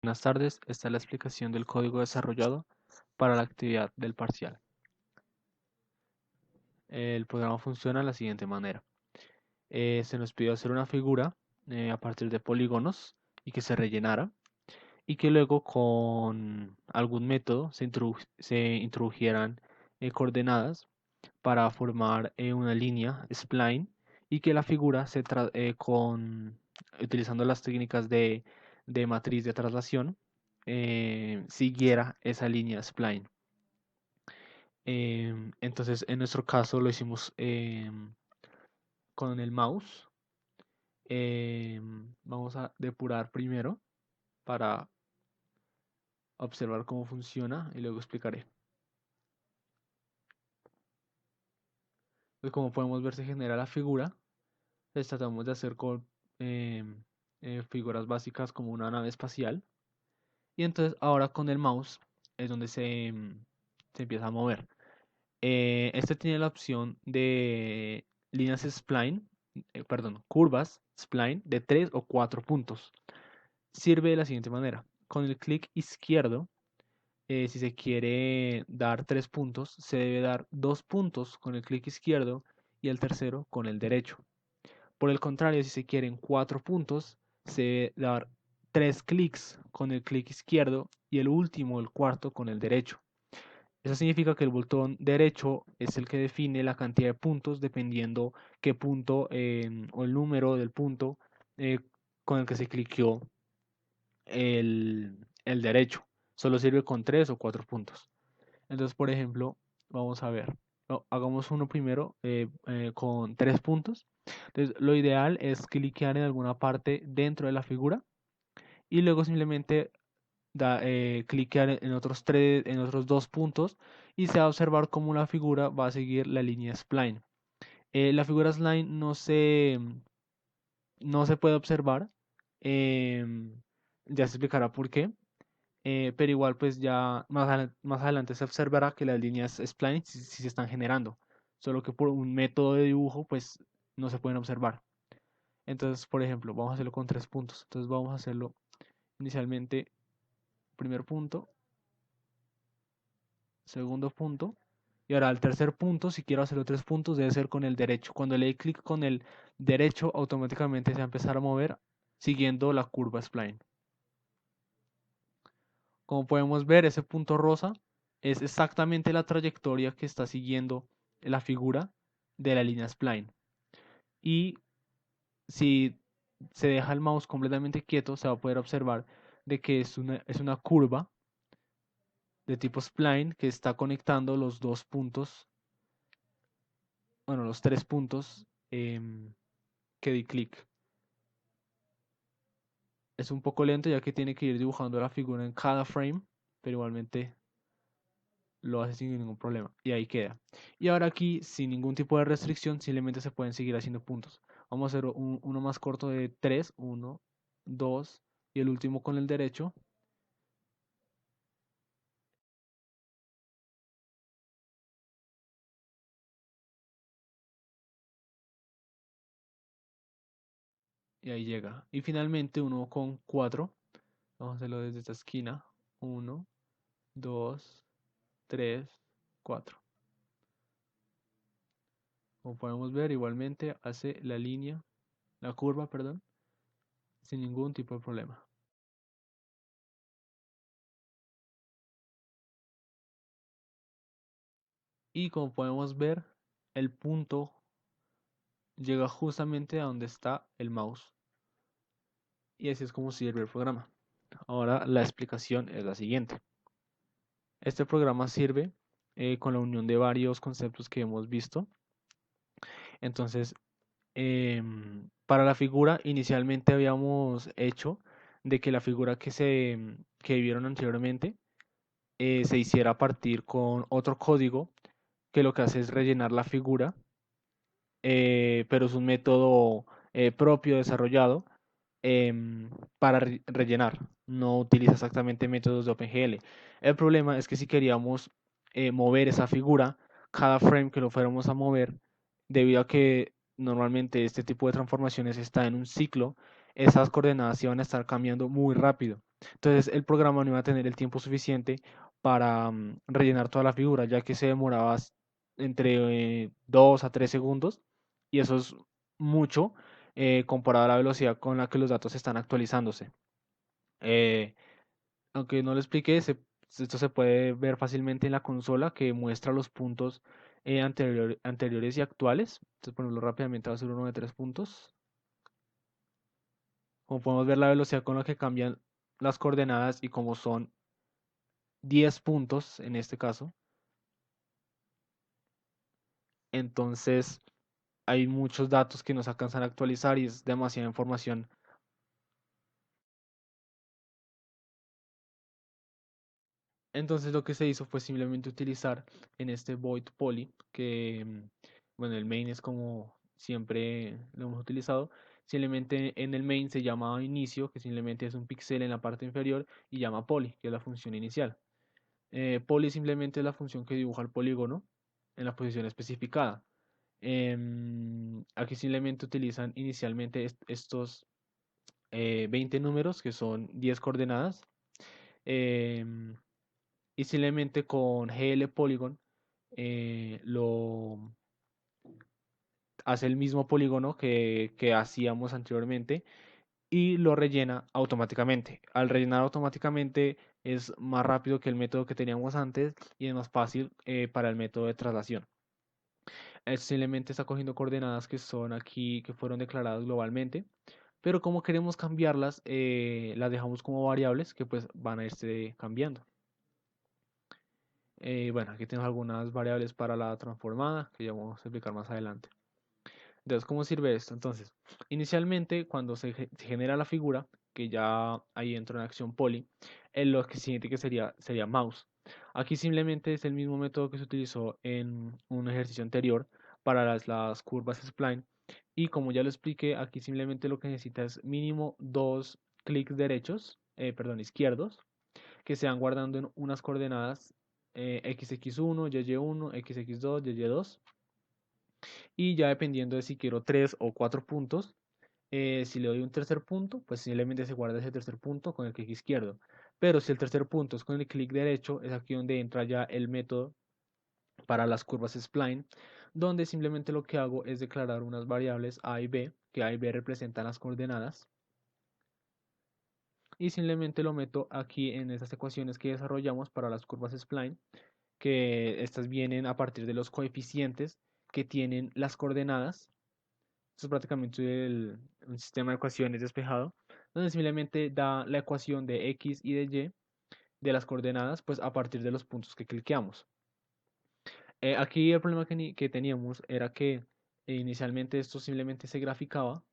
Buenas tardes, esta es la explicación del código desarrollado para la actividad del parcial. El programa funciona de la siguiente manera. Se nos pidió hacer una figura a partir de polígonos y que se rellenara y que luego con algún método se introdujeran coordenadas para formar una línea spline y que la figura utilizando las técnicas de matriz de traslación siguiera esa línea spline. Entonces, en nuestro caso lo hicimos con el mouse. Vamos a depurar primero para observar cómo funciona y luego explicaré. Pues como podemos ver, se genera la figura. Entonces tratamos de hacer con em, figuras básicas como una nave espacial. Y entonces ahora con el mouse es donde se empieza a mover. Este tiene la opción de líneas spline, curvas spline de 3 o 4 puntos. Sirve de la siguiente manera. Con el clic izquierdo, si se quiere dar 3 puntos, se debe dar 2 puntos con el clic izquierdo y el tercero con el derecho. Por el contrario, si se quieren 4 puntos, se debe dar 3 clics con el clic izquierdo y el último, el cuarto, con el derecho. Eso significa que el botón derecho es el que define la cantidad de puntos dependiendo qué punto o el número del punto eh, con el que se cliqueó el derecho. Solo sirve con 3 o 4 puntos. Entonces, por ejemplo, vamos a ver. Hagamos uno primero con 3 puntos. Entonces, lo ideal es cliquear en alguna parte dentro de la figura y luego simplemente cliquear en otros 2 puntos y se va a observar cómo la figura va a seguir la línea spline. La figura spline no se puede observar. Ya se explicará por qué. Pero igual pues ya más adelante se observará que las líneas spline sí se están generando, solo que por un método de dibujo pues no se pueden observar. Entonces, por ejemplo, vamos a hacerlo con 3 puntos. Entonces vamos a hacerlo inicialmente, primer punto, segundo punto, y ahora al tercer punto, si quiero hacerlo 3 puntos, debe ser con el derecho. Cuando le dé clic con el derecho, automáticamente se va a empezar a mover siguiendo la curva spline. Como podemos ver, ese punto rosa es exactamente la trayectoria que está siguiendo la figura de la línea spline. Y si se deja el mouse completamente quieto, se va a poder observar de que es una curva de tipo spline que está conectando los 2 puntos, bueno, los 3 puntos que di clic. Es un poco lento ya que tiene que ir dibujando la figura en cada frame, pero igualmente lo hace sin ningún problema y ahí queda. Y ahora aquí, sin ningún tipo de restricción, simplemente se pueden seguir haciendo puntos. Vamos a hacer uno más corto de 3, 1, 2 y el último con el derecho. Y ahí llega. Y finalmente uno con 4. Vamos a hacerlo desde esta esquina. 1, 2, 3, 4. Como podemos ver, igualmente hace la curva, perdón, sin ningún tipo de problema. Y como podemos ver, el punto llega justamente a donde está el mouse. Y así es como sirve el programa. Ahora la explicación es la siguiente. Este programa sirve con la unión de varios conceptos que hemos visto. Entonces, para la figura, inicialmente habíamos hecho de que la figura que vieron anteriormente se hiciera a partir con otro código que lo que hace es rellenar la figura, pero es un método propio desarrollado para rellenar. No utiliza exactamente métodos de OpenGL. El problema es que si queríamos mover esa figura, cada frame que lo fuéramos a mover, debido a que normalmente este tipo de transformaciones está en un ciclo, esas coordenadas iban a estar cambiando muy rápido. Entonces el programa no iba a tener el tiempo suficiente para rellenar toda la figura, ya que se demoraba entre 2 a 3 segundos y eso es mucho comparado a la velocidad con la que los datos están actualizándose. Eh, Aunque no lo expliqué, esto se puede ver fácilmente en la consola que muestra los puntos anteriores y actuales. Entonces, ponerlo rápidamente, va a ser uno de 3 puntos. Como podemos ver la velocidad con la que cambian las coordenadas y como son 10 puntos en este caso, entonces hay muchos datos que no se alcanzan a actualizar y es demasiada información. Entonces lo que se hizo fue simplemente utilizar en este void poly, que bueno, el main es como siempre lo hemos utilizado, simplemente en el main se llama inicio, que simplemente es un píxel en la parte inferior, y llama poly, que es la función inicial. Poly simplemente es la función que dibuja el polígono en la posición especificada. Aquí simplemente utilizan inicialmente estos 20 números, que son 10 coordenadas. em, y simplemente con GL Polygon lo hace el mismo polígono que hacíamos anteriormente y lo rellena automáticamente. Al rellenar automáticamente es más rápido que el método que teníamos antes y es más fácil para el método de traslación. Simplemente está cogiendo coordenadas que son aquí, que fueron declaradas globalmente, pero como queremos cambiarlas, las dejamos como variables que pues van a irse cambiando. Bueno, aquí tenemos algunas variables para la transformada que ya vamos a explicar más adelante. Entonces, ¿cómo sirve esto? Entonces, inicialmente cuando se genera la figura, que ya ahí entra en acción poly, lo que siguiente que sería mouse. Aquí simplemente es el mismo método que se utilizó en un ejercicio anterior para las curvas spline. Y como ya lo expliqué, aquí simplemente lo que necesita es mínimo dos clics derechos, perdón, izquierdos, que se van guardando en unas coordenadas xx1, y1, xx2, y2. Y ya dependiendo de si quiero 3 o 4 puntos, si le doy un tercer punto, pues simplemente se guarda ese tercer punto con el clic izquierdo. Pero si el tercer punto es con el clic derecho, es aquí donde entra ya el método para las curvas spline, donde simplemente lo que hago es declarar unas variables a y b, que a y b representan las coordenadas, y simplemente lo meto aquí en esas ecuaciones que desarrollamos para las curvas spline, que estas vienen a partir de los coeficientes que tienen las coordenadas. Esto es prácticamente un sistema de ecuaciones despejado, donde simplemente da la ecuación de x y de y de las coordenadas, pues a partir de los puntos que cliqueamos. Aquí el problema que teníamos era que inicialmente esto simplemente se graficaba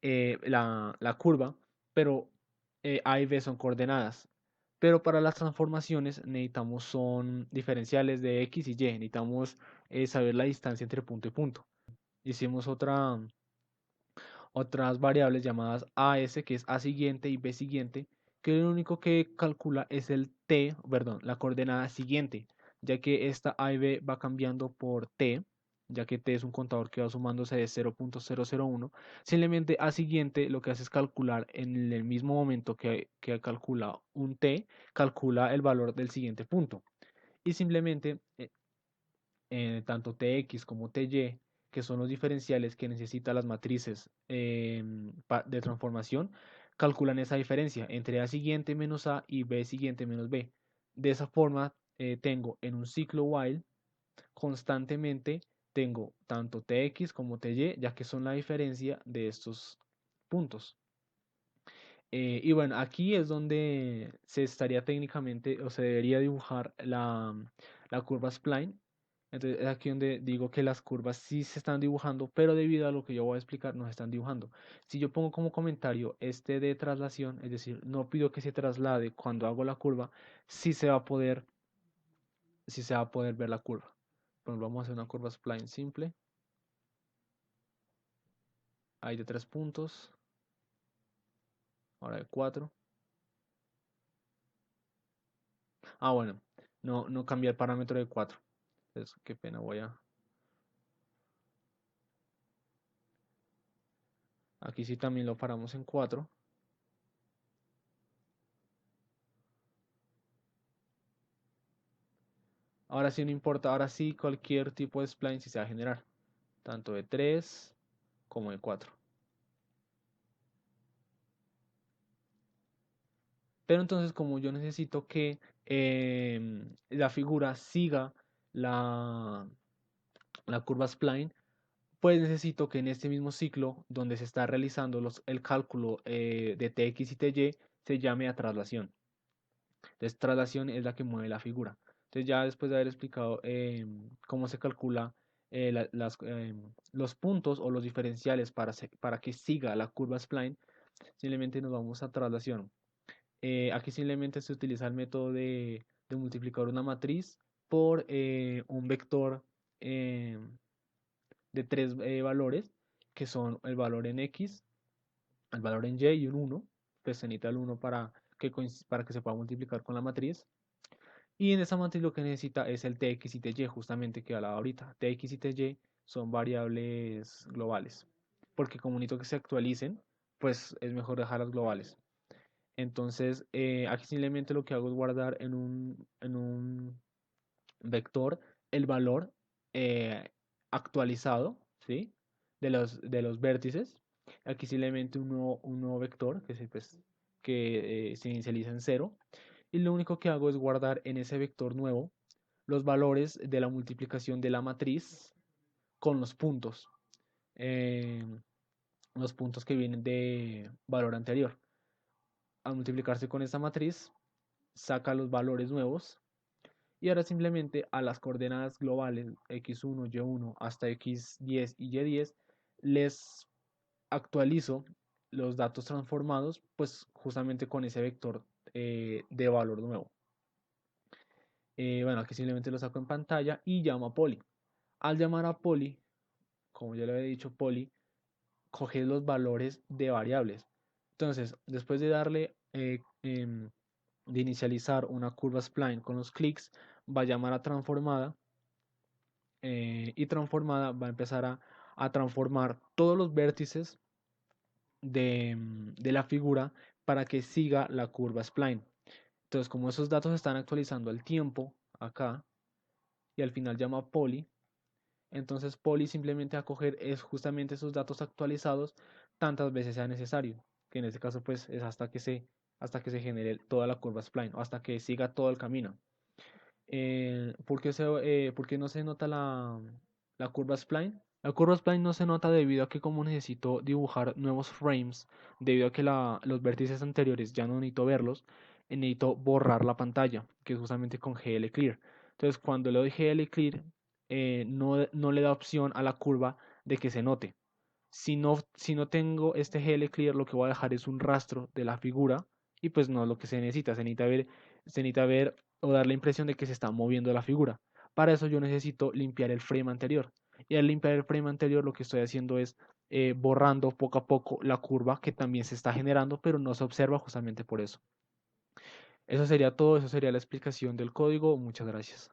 la curva, pero A y B son coordenadas. Pero para las transformaciones necesitamos son diferenciales de x y y, necesitamos saber la distancia entre punto y punto. Hicimos otras variables llamadas AS, que es A siguiente y B siguiente, que lo único que calcula es el T, perdón, la coordenada siguiente, ya que esta A y B va cambiando por T, ya que T es un contador que va sumándose de 0.001. Simplemente A siguiente lo que hace es calcular en el mismo momento que calcula un T, calcula el valor del siguiente punto. Y simplemente tanto Tx como Ty, que son los diferenciales que necesitan las matrices de transformación, calculan esa diferencia entre A siguiente menos A y B siguiente menos B. De esa forma, tengo en un ciclo while constantemente tengo tanto Tx como Ty, ya que son la diferencia de estos puntos. Y bueno, aquí es donde se estaría técnicamente o se debería dibujar la curva spline. Entonces es aquí donde digo que las curvas sí se están dibujando, pero debido a lo que yo voy a explicar, no se están dibujando. Si yo pongo como comentario este de traslación, es decir, no pido que se traslade cuando hago la curva, sí se va a poder, sí se va a poder ver la curva. Pues vamos a hacer una curva spline simple. Hay de 3 puntos, ahora de 4. Ah, bueno, no cambié el parámetro de 4. Entonces, qué pena, aquí sí también lo paramos en 4. Ahora sí no importa, ahora sí cualquier tipo de spline sí se va a generar, tanto de 3 como de 4. Pero entonces como yo necesito que la figura siga la, la curva spline, pues necesito que en este mismo ciclo donde se está realizando el cálculo de Tx y Ty se llame a traslación. Entonces traslación es la que mueve la figura. Entonces ya después de haber explicado cómo se calcula los puntos o los diferenciales para que siga la curva spline, simplemente nos vamos a traslación. Aquí simplemente se utiliza el método de multiplicar una matriz por un vector eh, de tres valores, que son el valor en X, el valor en Y y un 1. Pues se necesita el 1 para que se pueda multiplicar con la matriz. Y en esa matriz lo que necesita es el Tx y Ty, justamente que hablaba ahorita. Tx y Ty son variables globales. Porque como necesito que se actualicen, pues es mejor dejarlas globales. Entonces, aquí simplemente lo que hago es guardar en un vector el valor actualizado, ¿sí? De los vértices. Aquí simplemente un nuevo vector que se inicializa en cero. Y lo único que hago es guardar en ese vector nuevo los valores de la multiplicación de la matriz con eh, los puntos que vienen de valor anterior. Al multiplicarse con esta matriz, saca los valores nuevos y ahora simplemente a las coordenadas globales x1, y1 hasta x10 y y10 les actualizo los datos transformados pues justamente con ese vector de valor nuevo. Bueno, aquí simplemente lo saco en pantalla y llamo a Poly. Al llamar a Poly, como ya le había dicho, Poly coge los valores de variables. Entonces, después de darle de inicializar una curva spline con los clics, va a llamar a transformada y transformada va a empezar a transformar todos los vértices de la figura para que siga la curva spline. Entonces, como esos datos están actualizando al tiempo acá y al final llama poly, entonces poly simplemente va a coger es justamente esos datos actualizados tantas veces sea necesario, que en este caso pues es hasta que se genere toda la curva spline o hasta que siga todo el camino. ¿Por qué no se nota la curva spline? La curva spline no se nota debido a que como necesito dibujar nuevos frames, debido a que los vértices anteriores ya no necesito verlos, necesito borrar la pantalla, que es justamente con GL Clear. Entonces cuando le doy GL Clear, no le da opción a la curva de que se note. Si no tengo este GL Clear, lo que voy a dejar es un rastro de la figura y pues no es lo que se necesita. Se necesita ver o dar la impresión de que se está moviendo la figura. Para eso yo necesito limpiar el frame anterior. Y al limpiar el frame anterior lo que estoy haciendo es borrando poco a poco la curva que también se está generando, pero no se observa justamente por eso. Eso sería todo, eso sería la explicación del código. Muchas gracias.